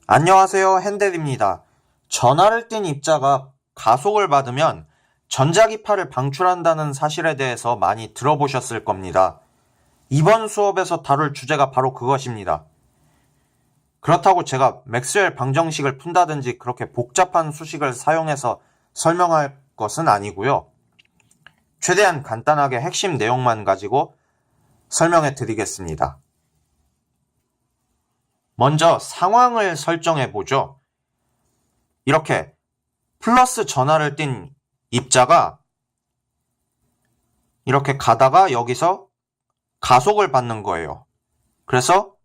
안녕하세요, 핸델입니다. 전화를 띤 입자가 가속을 받으면 전자기파를 방출한다는 사실에 대해서 많이 들어보셨을 겁니다. 이번 수업에서 다룰 주제가 바로 그것입니다. 그렇다고 제가 맥스웰 방정식을 푼다든지 그렇게 복잡한 수식을 사용해서 설명할 것은 아니고요. 최대한 간단하게 핵심 내용만 가지고 설명해 드리겠습니다. 먼저 상황을 설정해 보죠. 이렇게 플러스 전하를 띤 입자가 이렇게 가다가 여기서 가속을 받는 거예요. 그래서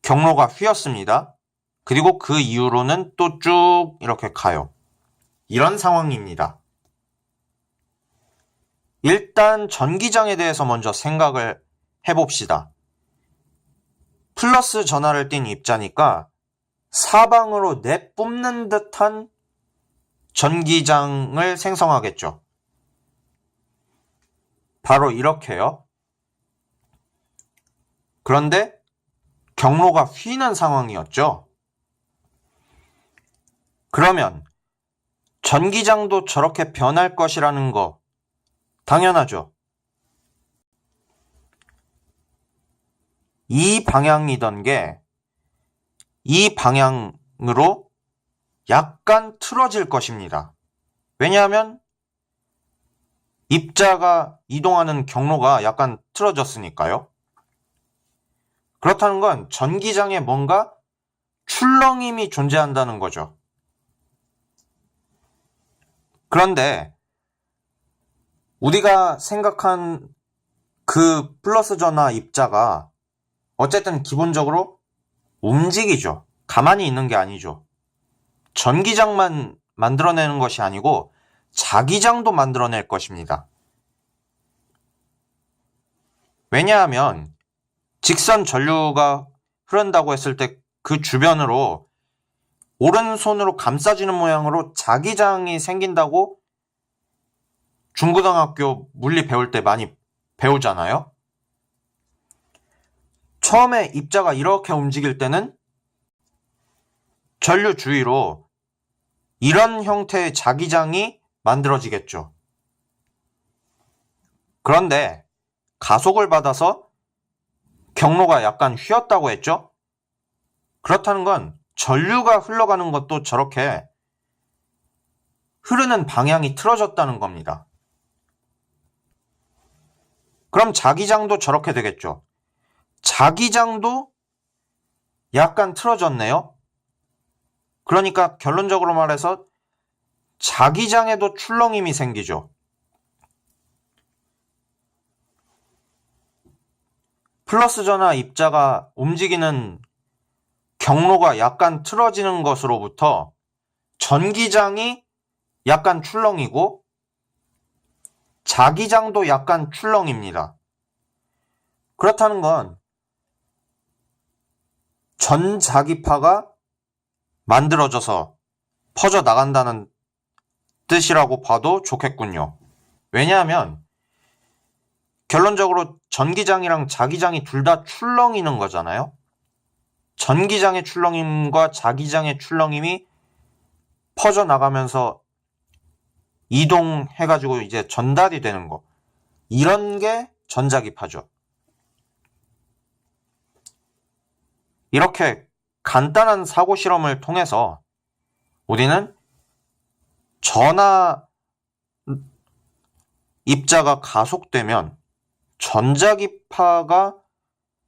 경로가 휘었습니다. 그리고 그 이후로는 또 쭉 이렇게 가요. 이런 상황입니다. 일단 전기장에 대해서 먼저 생각을 해봅시다. 플러스 전하를 띤 입자니까 사방으로 내뿜는 듯한 전기장을 생성하겠죠. 바로 이렇게요. 그런데 경로가 휘는 상황이었죠. 그러면 전기장도 저렇게 변할 것이라는 거 당연하죠. 이 방향이던 게 이 방향으로 약간 틀어질 것입니다. 왜냐하면 입자가 이동하는 경로가 약간 틀어졌으니까요. 그렇다는 건 전기장에 뭔가 출렁임이 존재한다는 거죠. 그런데 우리가 생각한 그 플러스 전하 입자가 어쨌든 기본적으로 움직이죠. 가만히 있는 게 아니죠. 전기장만 만들어내는 것이 아니고 자기장도 만들어낼 것입니다. 왜냐하면 직선 전류가 흐른다고 했을 때 그 주변으로 오른손으로 감싸지는 모양으로 자기장이 생긴다고 중고등학교 물리 배울 때 많이 배우잖아요. 처음에 입자가 이렇게 움직일 때는 전류 주위로 이런 형태의 자기장이 만들어지겠죠. 그런데 가속을 받아서 경로가 약간 휘었다고 했죠? 그렇다는 건 전류가 흘러가는 것도 저렇게 흐르는 방향이 틀어졌다는 겁니다. 그럼 자기장도 저렇게 되겠죠. 자기장도 약간 틀어졌네요. 그러니까 결론적으로 말해서 자기장에도 출렁임이 생기죠. 플러스 전하 입자가 움직이는 경로가 약간 틀어지는 것으로부터 전기장이 약간 출렁이고 자기장도 약간 출렁입니다. 그렇다는 건 전자기파가 만들어져서 퍼져나간다는 뜻이라고 봐도 좋겠군요. 왜냐하면 결론적으로 전기장이랑 자기장이 둘 다 출렁이는 거잖아요. 전기장의 출렁임과 자기장의 출렁임이 퍼져나가면서 이동해가지고 이제 전달이 되는 거. 이런 게 전자기파죠. 이렇게 간단한 사고 실험을 통해서 우리는 전하 입자가 가속되면 전자기파가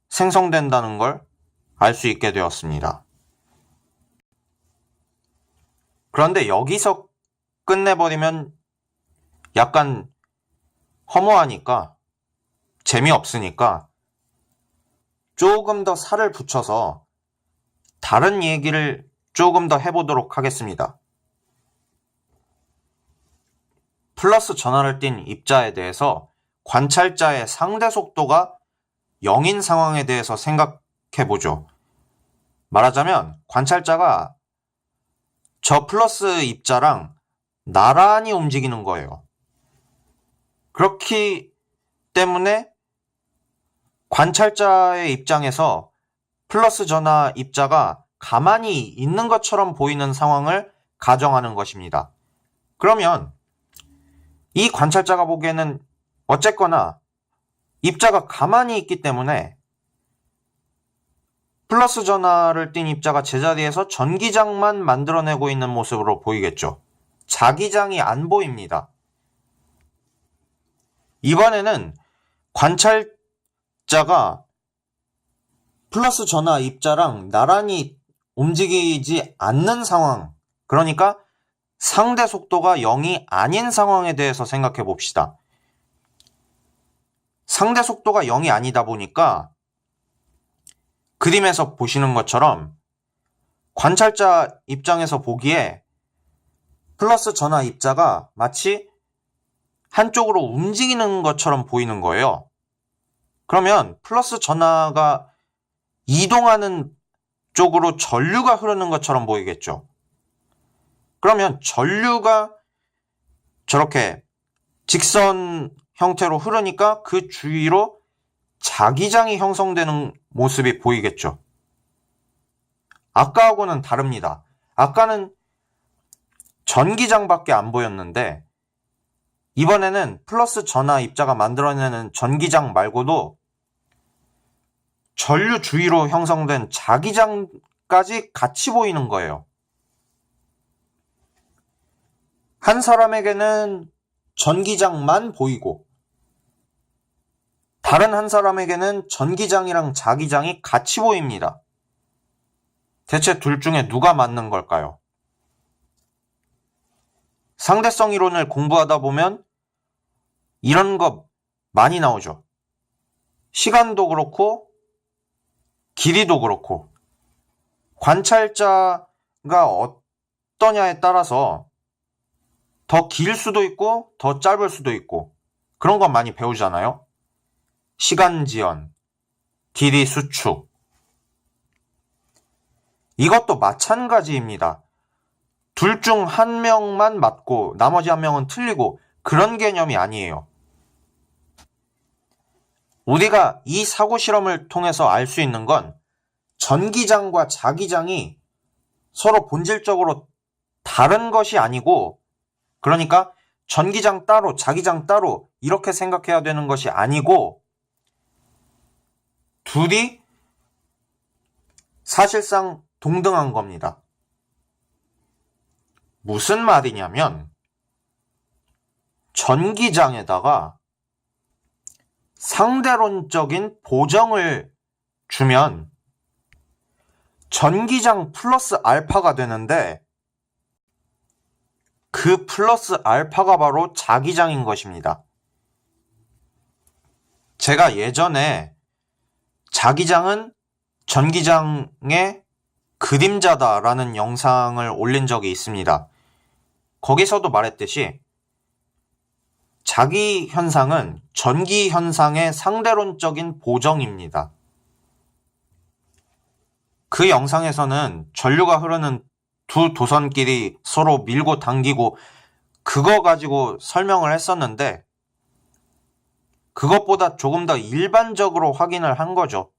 생성된다는 걸 알 수 있게 되었습니다. 그런데 여기서 끝내버리면 약간 허무하니까 재미없으니까 조금 더 살을 붙여서 다른 얘기를 조금 더 해보도록 하겠습니다. 플러스 전하를 띤 입자에 대해서 관찰자의 상대 속도가 0인 상황에 대해서 생각해보죠. 말하자면 관찰자가 저 플러스 입자랑 나란히 움직이는 거예요. 그렇기 때문에 관찰자의 입장에서 플러스 전하 입자가 가만히 있는 것처럼 보이는 상황을 가정하는 것입니다. 그러면 이 관찰자가 보기에는 어쨌거나 입자가 가만히 있기 때문에 플러스 전하를 띤 입자가 제자리에서 전기장만 만들어내고 있는 모습으로 보이겠죠. 자기장이 안 보입니다. 이번에는 관찰자가 플러스 전하 입자랑 나란히 움직이지 않는 상황, 그러니까 상대 속도가 0이 아닌 상황에 대해서 생각해 봅시다. 상대 속도가 0이 아니다 보니까 그림에서 보시는 것처럼 관찰자 입장에서 보기에 플러스 전하 입자가 마치 한쪽으로 움직이는 것처럼 보이는 거예요. 그러면 플러스 전하가 이동하는 쪽으로 전류가 흐르는 것처럼 보이겠죠. 그러면 전류가 저렇게 직선 형태로 흐르니까 그 주위로 자기장이 형성되는 모습이 보이겠죠. 아까하고는 다릅니다. 아까는 전기장밖에 안 보였는데 이번에는 플러스 전하 입자가 만들어내는 전기장 말고도 전류 주위로 형성된 자기장까지 같이 보이는 거예요. 한 사람에게는 전기장만 보이고 다른 한 사람에게는 전기장이랑 자기장이 같이 보입니다. 대체 둘 중에 누가 맞는 걸까요? 상대성 이론을 공부하다 보면 이런 거 많이 나오죠. 시간도 그렇고 길이도 그렇고 관찰자가 어떠냐에 따라서 더 길 수도 있고 더 짧을 수도 있고 그런 거 많이 배우잖아요. 시간 지연, 길이 수축. 이것도 마찬가지입니다. 둘 중 한 명만 맞고 나머지 한 명은 틀리고 그런 개념이 아니에요. 우리가 이 사고 실험을 통해서 알 수 있는 건 전기장과 자기장이 서로 본질적으로 다른 것이 아니고, 그러니까 전기장 따로 자기장 따로 이렇게 생각해야 되는 것이 아니고 둘이 사실상 동등한 겁니다. 무슨 말이냐면 전기장에다가 상대론적인 보정을 주면 전기장 플러스 알파가 되는데 그 플러스 알파가 바로 자기장인 것입니다. 제가 예전에 자기장은 전기장의 그림자다라는 영상을 올린 적이 있습니다. 거기서도 말했듯이 자기 현상은 전기 현상의 상대론적인 보정입니다. 그 영상에서는 전류가 흐르는 두 도선끼리 서로 밀고 당기고 그거 가지고 설명을 했었는데 그것보다 조금 더 일반적으로 확인을 한 거죠.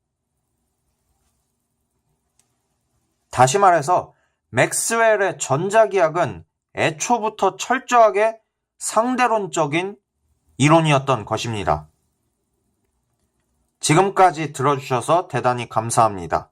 다시 말해서 맥스웰의 전자기학은 애초부터 철저하게 상대론적인 이론이었던 것입니다. 지금까지 들어주셔서 대단히 감사합니다.